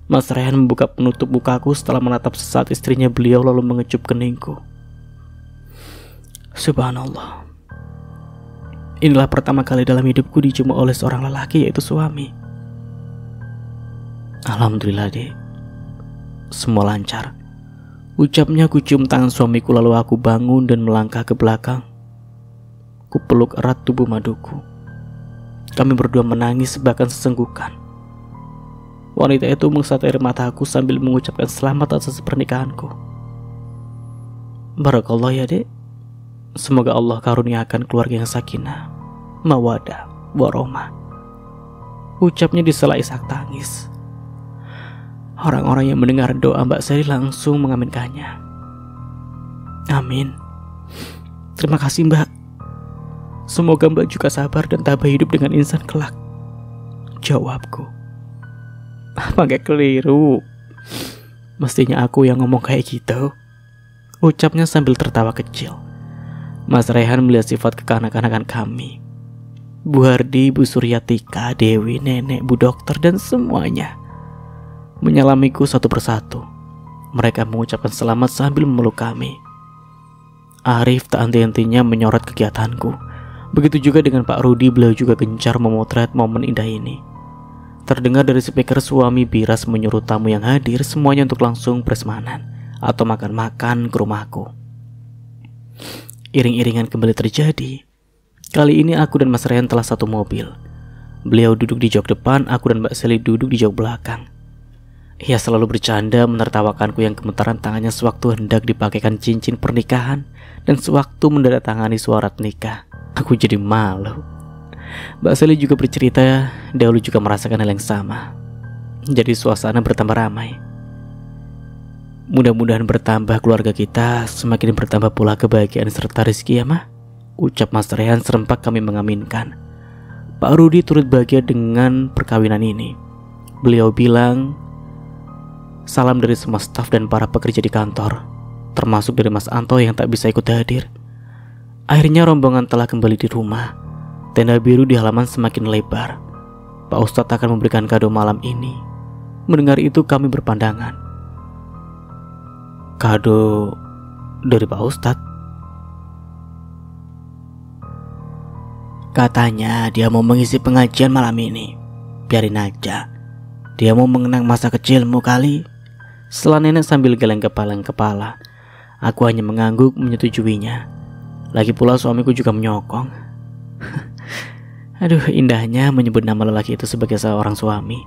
Mas Raihan membuka penutup mukaku setelah menatap sesaat istrinya beliau lalu mengecup keningku. Subhanallah. Inilah pertama kali dalam hidupku dijumpai oleh seorang lelaki, yaitu suami. Alhamdulillah dek, semua lancar. Ucapnya. Ku cium tangan suamiku lalu aku bangun dan melangkah ke belakang. Ku peluk erat tubuh maduku. Kami berdua menangis bahkan sesenggukan. Wanita itu mengesat air mataku sambil mengucapkan selamat atas pernikahanku. Barakallah ya dek. Semoga Allah karuniakan keluarga yang sakinah, mawadah, warahmah. Ucapnya disela isak tangis. Orang-orang yang mendengar doa Mbak Sally langsung mengaminkannya. Amin. Terima kasih Mbak. Semoga Mbak juga sabar dan tabah hidup dengan insan kelak, jawabku. Apa gak keliru? Mestinya aku yang ngomong kayak gitu, ucapnya sambil tertawa kecil. Mas Raihan melihat sifat kekanak-kanakan kami. Bu Hardi, Bu Suryatika, Dewi, Nenek, Bu Dokter dan semuanya menyalamiku satu persatu. Mereka mengucapkan selamat sambil memeluk kami. Arif tak henti-hentinya menyorot kegiatanku. Begitu juga dengan Pak Rudi, beliau juga gencar memotret momen indah ini. Terdengar dari speaker suami biras menyuruh tamu yang hadir semuanya untuk langsung prasmanan atau makan-makan ke rumahku. Iring-iringan kembali terjadi. Kali ini aku dan Mas Raihan telah satu mobil. Beliau duduk di jok depan, aku dan Mbak Sally duduk di jok belakang. Ia selalu bercanda menertawakanku yang gemetaran tangannya sewaktu hendak dipakaikan cincin pernikahan dan sewaktu menandatangani surat nikah. Aku jadi malu. Mbak Sally juga bercerita dahulu juga merasakan hal yang sama. Jadi suasana bertambah ramai. Mudah-mudahan bertambah keluarga kita, semakin bertambah pula kebahagiaan serta rezeki ya mah, ucap Mas Raihan serempak kami mengaminkan. Pak Rudi turut bahagia dengan perkawinan ini. Beliau bilang, salam dari semua staf dan para pekerja di kantor, termasuk dari Mas Anto yang tak bisa ikut hadir. Akhirnya rombongan telah kembali di rumah. Tenda biru di halaman semakin lebar. Pak Ustadz akan memberikan kado malam ini. Mendengar itu kami berpandangan. Kado dari Pak Ustadz? Katanya dia mau mengisi pengajian malam ini. Biarin aja. Dia mau mengenang masa kecilmu kali. Setelah nenek sambil geleng kepala. Aku hanya mengangguk menyetujuinya. Lagi pula suamiku juga menyokong. Aduh, indahnya menyebut nama lelaki itu sebagai seorang suami.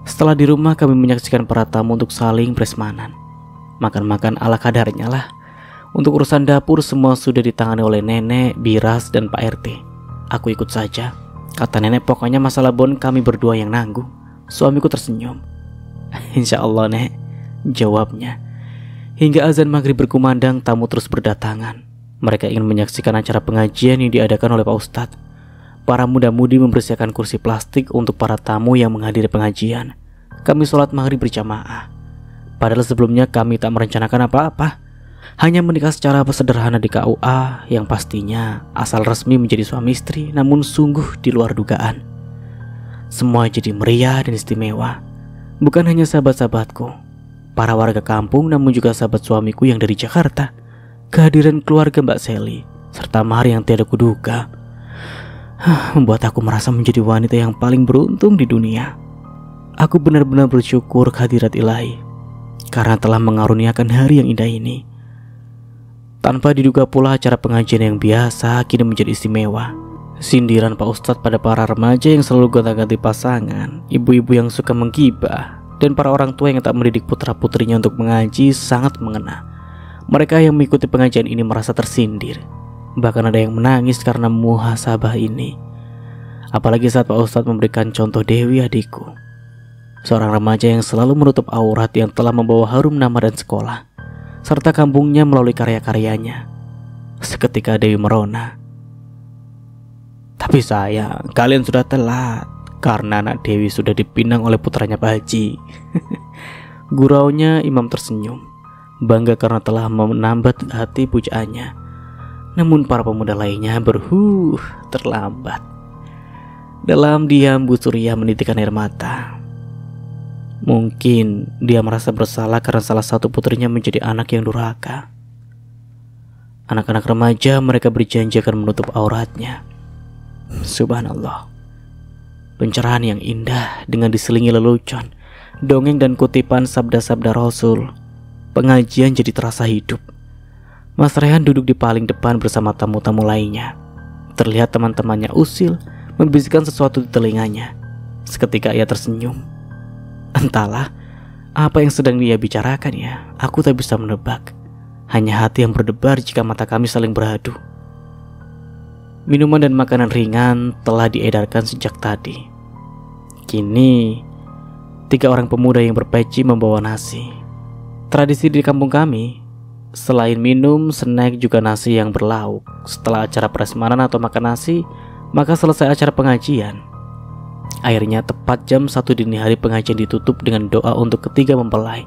Setelah di rumah kami menyaksikan para tamu untuk saling prasmanan. Makan-makan ala kadarnya lah. Untuk urusan dapur semua sudah ditangani oleh nenek, Biras, dan Pak RT. Aku ikut saja. Kata nenek, pokoknya masalah bon kami berdua yang nanggung. Suamiku tersenyum. Insya Allah nek, jawabnya. Hingga azan maghrib berkumandang, tamu terus berdatangan. Mereka ingin menyaksikan acara pengajian yang diadakan oleh Pak Ustadz. Para muda-mudi membersihkan kursi plastik untuk para tamu yang menghadiri pengajian. Kami sholat maghrib berjamaah. Padahal sebelumnya kami tak merencanakan apa-apa, hanya menikah secara sederhana di KUA yang pastinya asal resmi menjadi suami istri, namun sungguh di luar dugaan. Semua jadi meriah dan istimewa. Bukan hanya sahabat-sahabatku, para warga kampung, namun juga sahabat suamiku yang dari Jakarta. Kehadiran keluarga Mbak Sally serta mahar yang tiada kuduga membuat aku merasa menjadi wanita yang paling beruntung di dunia. Aku benar-benar bersyukur kehadirat Ilahi karena telah mengaruniakan hari yang indah ini. Tanpa diduga pula, acara pengajian yang biasa kini menjadi istimewa. Sindiran Pak Ustadz pada para remaja yang selalu gonta-ganti pasangan, ibu-ibu yang suka menggibah, dan para orang tua yang tak mendidik putra-putrinya untuk mengaji sangat mengena. Mereka yang mengikuti pengajian ini merasa tersindir. Bahkan ada yang menangis karena muhasabah ini. Apalagi saat Pak Ustadz memberikan contoh Dewi adikku, seorang remaja yang selalu menutup aurat yang telah membawa harum nama dan sekolah, serta kampungnya melalui karya-karyanya. Seketika Dewi merona. Tapi sayang, kalian sudah telat karena anak Dewi sudah dipinang oleh putranya Pak Haji. Guraunya Imam tersenyum, bangga karena telah menambat hati pujaannya. Namun para pemuda lainnya terlambat. Dalam diam, Bu Surya menitikkan air mata. Mungkin dia merasa bersalah karena salah satu putrinya menjadi anak yang durhaka. Anak-anak remaja, mereka berjanji akan menutup auratnya. Subhanallah. Pencerahan yang indah dengan diselingi lelucon, dongeng dan kutipan sabda-sabda Rasul. Pengajian jadi terasa hidup. Mas Rehan duduk di paling depan bersama tamu-tamu lainnya. Terlihat teman-temannya usil membisikkan sesuatu di telinganya. Seketika ia tersenyum. Entahlah apa yang sedang dia bicarakan ya, aku tak bisa menebak. Hanya hati yang berdebar jika mata kami saling beradu. Minuman dan makanan ringan telah diedarkan sejak tadi. Kini 3 orang pemuda yang berpeci membawa nasi. Tradisi di kampung kami, selain minum, snack juga nasi yang berlauk. Setelah acara prasmanan atau makan nasi, maka selesai acara pengajian. Akhirnya tepat jam 1 dini hari pengajian ditutup dengan doa untuk ketiga mempelai.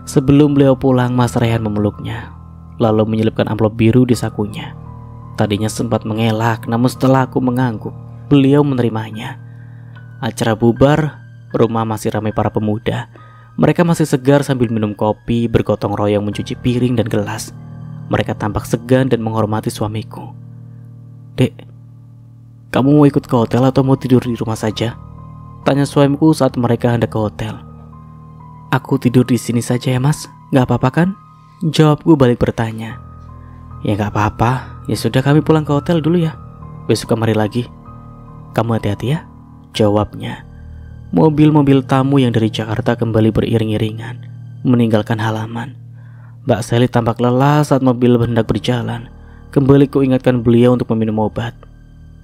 Sebelum beliau pulang, Mas Rehan memeluknya, lalu menyelipkan amplop biru di sakunya. Tadinya sempat mengelak, namun setelah aku mengangguk, beliau menerimanya. Acara bubar, rumah masih ramai para pemuda. Mereka masih segar sambil minum kopi, bergotong royong mencuci piring dan gelas. Mereka tampak segan dan menghormati suamiku. "Dek, kamu mau ikut ke hotel atau mau tidur di rumah saja?" tanya suamiku saat mereka hendak ke hotel. "Aku tidur di sini saja ya mas, gak apa-apa kan?" jawabku balik bertanya. "Ya gak apa-apa, ya sudah kami pulang ke hotel dulu ya. Besok kemari lagi. Kamu hati-hati ya," jawabnya. Mobil-mobil tamu yang dari Jakarta kembali beriring-iringan meninggalkan halaman. Mbak Sally tampak lelah saat mobil hendak berjalan. Kembali kuingatkan beliau untuk meminum obat.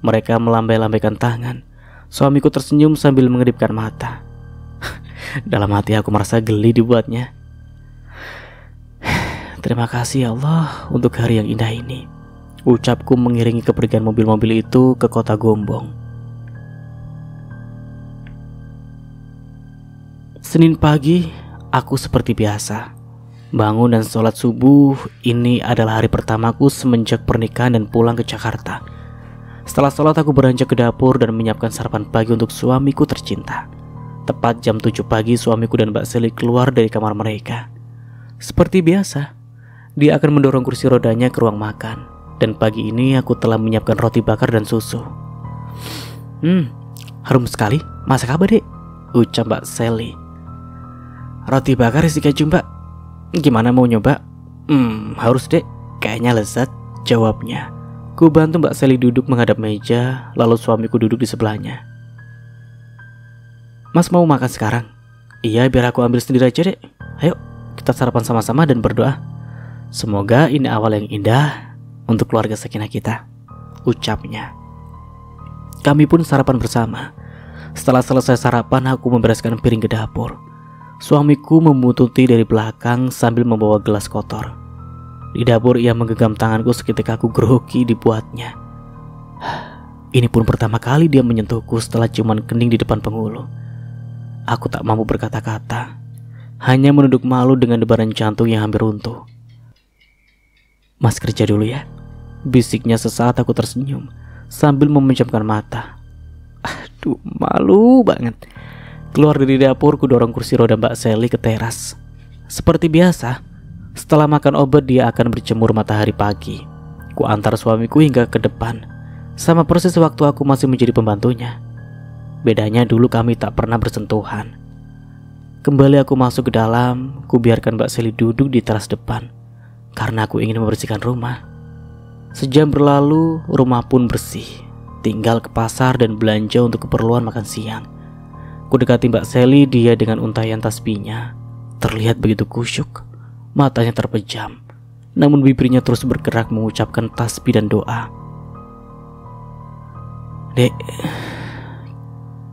Mereka melambai-lambaikan tangan. Suamiku tersenyum sambil mengedipkan mata. Dalam hati aku merasa geli dibuatnya. Terima kasih ya Allah untuk hari yang indah ini, ucapku mengiringi kepergian mobil-mobil itu ke kota Gombong. Senin pagi, aku seperti biasa bangun dan sholat subuh. Ini adalah hari pertamaku semenjak pernikahan dan pulang ke Jakarta. Setelah sholat, aku beranjak ke dapur dan menyiapkan sarapan pagi untuk suamiku tercinta. Tepat jam 7 pagi, suamiku dan Mbak Sally keluar dari kamar mereka. Seperti biasa, dia akan mendorong kursi rodanya ke ruang makan. Dan pagi ini aku telah menyiapkan roti bakar dan susu. Harum sekali, masak apa dek? Ucap Mbak Sally. "Roti bakar isi keju mbak. Gimana mau nyoba?" Harus dek, kayaknya lezat," jawabnya. Ku bantu Mbak Sally duduk menghadap meja, lalu suamiku duduk di sebelahnya. "Mas mau makan sekarang?" "Iya, biar aku ambil sendiri aja dek. Ayo, kita sarapan sama-sama dan berdoa. Semoga ini awal yang indah untuk keluarga sakinah kita," ucapnya. Kami pun sarapan bersama. Setelah selesai sarapan, aku membereskan piring ke dapur. Suamiku membuntuti dari belakang sambil membawa gelas kotor. Di dapur ia menggenggam tanganku seketika aku grogi dibuatnya. Ini pun pertama kali dia menyentuhku setelah ciuman kening di depan penghulu. Aku tak mampu berkata-kata, hanya menunduk malu dengan debaran jantung yang hampir runtuh. "Mas kerja dulu ya," bisiknya sesaat aku tersenyum sambil memejamkan mata. Aduh, malu banget. Keluar dari dapur, ku dorong kursi roda Mbak Sally ke teras. Seperti biasa, setelah makan obat dia akan berjemur matahari pagi. Ku antar suamiku hingga ke depan. Sama persis waktu aku masih menjadi pembantunya. Bedanya dulu kami tak pernah bersentuhan. Kembali aku masuk ke dalam, ku biarkan Mbak Sally duduk di teras depan karena aku ingin membersihkan rumah. Sejam berlalu, rumah pun bersih. Tinggal ke pasar dan belanja untuk keperluan makan siang. Ku dekati Mbak Sally, dia dengan untaian tasbihnya terlihat begitu kusyuk. Matanya terpejam, namun bibirnya terus bergerak mengucapkan tasbih dan doa. "Dek,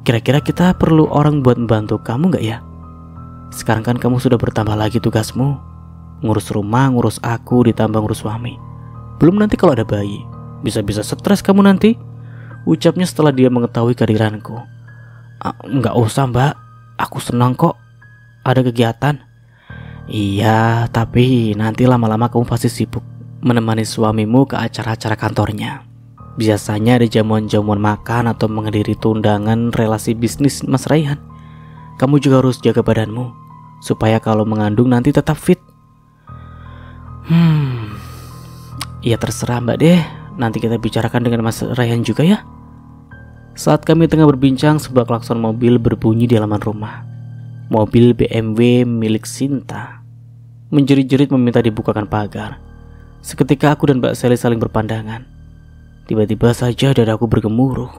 kira-kira kita perlu orang buat membantu kamu gak ya? Sekarang kan kamu sudah bertambah lagi tugasmu. Ngurus rumah, ngurus aku, ditambah ngurus suami. Belum nanti kalau ada bayi, bisa-bisa stres kamu nanti," ucapnya setelah dia mengetahui kehadiranku. "Nggak usah mbak, aku senang kok. Ada kegiatan." "Iya, tapi nanti lama-lama kamu pasti sibuk menemani suamimu ke acara-acara kantornya. Biasanya ada jamuan-jamuan makan atau menghadiri tundangan relasi bisnis Mas Raihan. Kamu juga harus jaga badanmu, supaya kalau mengandung nanti tetap fit." "Ya terserah mbak deh, nanti kita bicarakan dengan Mas Raihan juga ya." Saat kami tengah berbincang, sebuah klakson mobil berbunyi di halaman rumah. Mobil BMW milik Sinta. Menjerit-jerit meminta dibukakan pagar. Seketika aku dan Mbak Sally saling berpandangan. Tiba-tiba saja dadaku bergemuruh,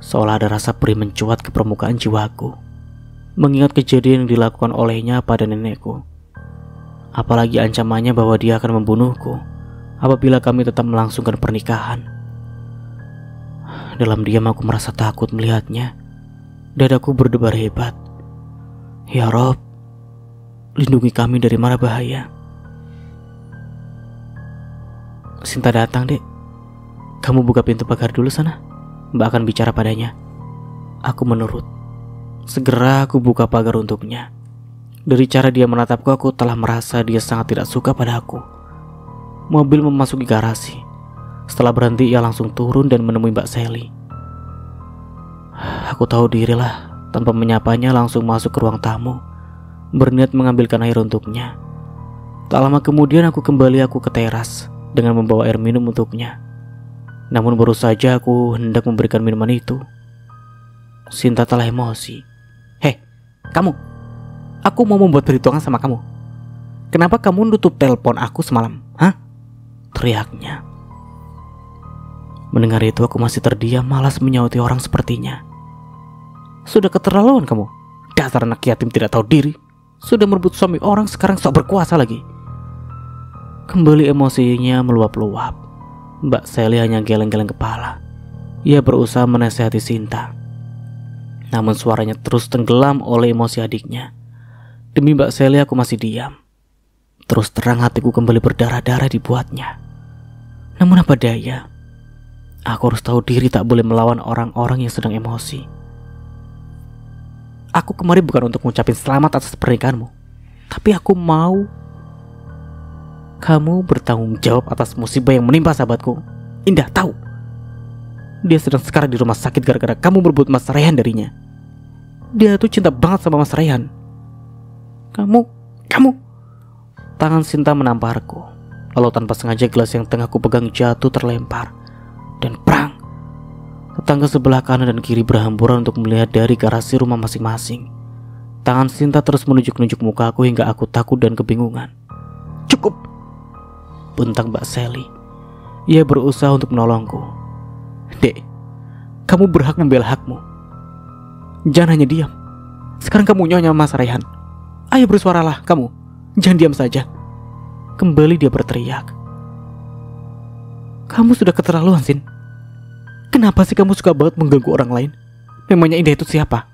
seolah ada rasa perih mencuat ke permukaan jiwaku, mengingat kejadian yang dilakukan olehnya pada nenekku. Apalagi ancamannya bahwa dia akan membunuhku apabila kami tetap melangsungkan pernikahan. Dalam diam aku merasa takut melihatnya. Dadaku berdebar hebat. Ya Rob, lindungi kami dari mara bahaya. "Sinta datang dek, kamu buka pintu pagar dulu sana, mbak akan bicara padanya." Aku menurut. Segera aku buka pagar untuknya. Dari cara dia menatapku, aku telah merasa dia sangat tidak suka pada aku. Mobil memasuki garasi. Setelah berhenti, ia langsung turun dan menemui Mbak Sally. Aku tahu diri lah, tanpa menyapanya langsung masuk ke ruang tamu, berniat mengambilkan air untuknya. Tak lama kemudian aku ke teras dengan membawa air minum untuknya. Namun baru saja aku hendak memberikan minuman itu, Sinta telah emosi. "Hei, kamu, aku mau membuat perhitungan sama kamu. Kenapa kamu nutup telepon aku semalam? Hah?" teriaknya. Mendengar itu aku masih terdiam, malas menyauti orang sepertinya. "Sudah keterlaluan kamu. Dasar anak yatim tidak tahu diri. Sudah merebut suami orang, sekarang sok berkuasa lagi." Kembali emosinya meluap-luap. Mbak Sally hanya geleng-geleng kepala. Ia berusaha menasihati Sinta, namun suaranya terus tenggelam oleh emosi adiknya. Demi Mbak Sally aku masih diam. Terus terang hatiku kembali berdarah-darah dibuatnya. Namun apa daya, aku harus tahu diri, tak boleh melawan orang-orang yang sedang emosi. Aku kemari bukan untuk mengucapkan selamat atas pernikahanmu, tapi aku mau kamu bertanggung jawab atas musibah yang menimpa sahabatku. Indah tahu dia sedang sekarang di rumah sakit gara-gara kamu merebut Mas Raihan darinya. Dia tuh cinta banget sama Mas Raihan. Kamu Tangan Sinta menamparku, lalu tanpa sengaja gelas yang tengah ku pegang jatuh terlempar, dan prang. Tetangga sebelah kanan dan kiri berhamburan untuk melihat dari garasi rumah masing-masing. Tangan Sinta terus menunjuk-nunjuk mukaku hingga aku takut dan kebingungan. "Cukup!" bentak Mbak Sally. Ia berusaha untuk menolongku. "Dek, kamu berhak membela hakmu. Jangan hanya diam. Sekarang kamu nyonya Mas Raihan. Ayo bersuaralah kamu. Jangan diam saja." Kembali dia berteriak. "Kamu sudah keterlaluan, Sin. Kenapa sih kamu suka banget mengganggu orang lain? Memangnya Indah itu siapa?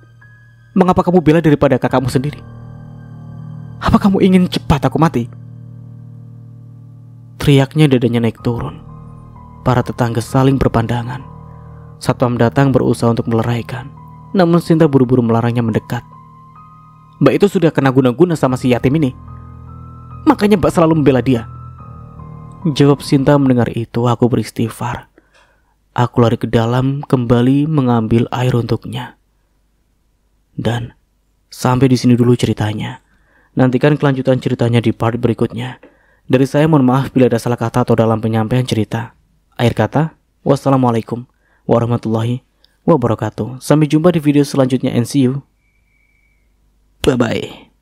Mengapa kamu bela daripada kakakmu sendiri? Apa kamu ingin cepat aku mati?" Teriaknya, dadanya naik turun. Para tetangga saling berpandangan. Satpam datang berusaha untuk meleraikan, namun Sinta buru-buru melarangnya mendekat. Mbak itu sudah kena guna-guna sama si yatim ini, makanya Mbak selalu membela dia. Jawab Sinta. Mendengar itu aku beristighfar. Aku lari ke dalam kembali mengambil air untuknya. Dan sampai di sini dulu ceritanya. Nantikan kelanjutan ceritanya di part berikutnya. Dari saya mohon maaf bila ada salah kata atau dalam penyampaian cerita. Akhir kata, wassalamualaikum warahmatullahi wabarakatuh. Sampai jumpa di video selanjutnya and see you. Bye bye.